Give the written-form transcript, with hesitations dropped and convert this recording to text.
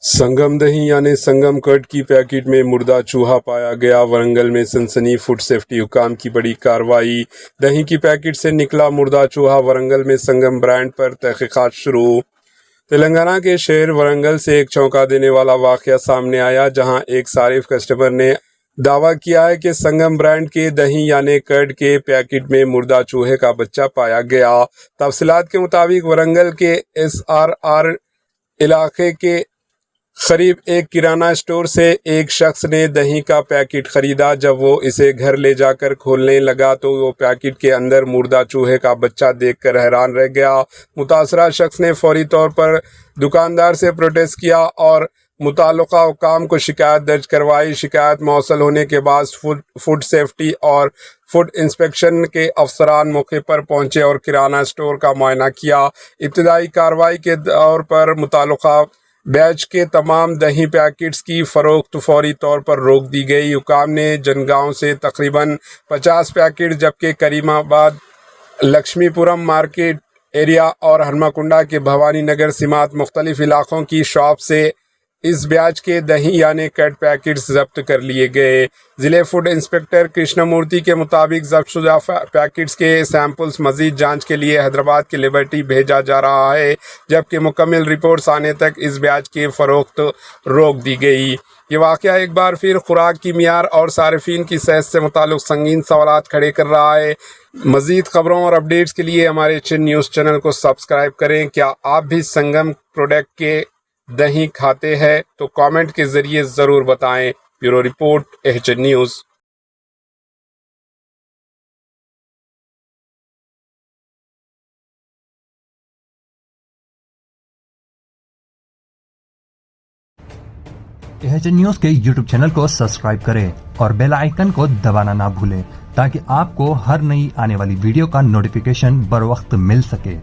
संगम दही यानी संगम कर्ड की पैकेट में मुर्दा चूहा पाया गया। वरंगल में सनसनी, फूड सेफ्टी हुकाम की बड़ी कार्रवाई। दही की पैकेट से निकला मुर्दा चूहा। वरंगल में संगम ब्रांड पर तहकीकात शुरू। तेलंगाना के शहर वरंगल से एक चौंका देने वाला वाकया सामने आया, जहां एक सारिफ कस्टमर ने दावा किया है कि संगम ब्रांड के दही यानी कर्ड के पैकेट में मुर्दा चूहे का बच्चा पाया गया। तफसीलात के मुताबिक वरंगल के SRR इलाके के करीब एक किराना स्टोर से एक शख्स ने दही का पैकेट खरीदा। जब वो इसे घर ले जाकर खोलने लगा तो वो पैकेट के अंदर मुर्दा चूहे का बच्चा देखकर हैरान रह गया। मुतासरा शख्स ने फौरी तौर पर दुकानदार से प्रोटेस्ट किया और मुताल्लिका हुकाम को शिकायत दर्ज करवाई। शिकायत मौसल होने के बाद फूड सेफ्टी और फूड इंस्पेक्शन के अफसरान मौके पर पहुंचे और किराना स्टोर का मुआयना किया। इब्तदाई कार्रवाई के तौर पर मुताल्लिका बैच के तमाम दही पैकेट्स की फरोख्त फौरी तौर पर रोक दी गई। हुकाम ने जनगांव से तकरीबन 50 पैकेट, जबकि करीमाबाद, लक्ष्मीपुरम मार्केट एरिया और हरमाकुंडा के भवानी नगर समेत मुख्तलिफ इलाकों की शॉप से इस ब्याज के दही यानी कर्ड पैकेट्स जब्त कर लिए गए। ज़िले फूड इंस्पेक्टर कृष्णमूर्ति के मुताबिक जब्तशुदा पैकेट्स के सैंपल्स मजीद जांच के लिए हैदराबाद के लिबर्टी भेजा जा रहा है, जबकि मुकम्मल रिपोर्ट्स आने तक इस ब्याज की फरोख्त रोक दी गई। ये वाक़या एक बार फिर खुराक की मियार और सारिफीन की सेहत से मुताल्लिक़ संगीन सवालात खड़े कर रहा है। मज़ीद खबरों और अपडेट्स के लिए हमारे एचएन न्यूज़ चैनल को सब्सक्राइब करें। क्या आप भी संगम प्रोडक्ट के दही खाते हैं तो कमेंट के ज़रिए ज़रूर बताएं। Bureau report, HN news. HN news के यूट्यूब चैनल को सब्सक्राइब करें और बेल आइकन को दबाना ना भूलें, ताकि आपको हर नई आने वाली वीडियो का नोटिफिकेशन बर वक्त मिल सके।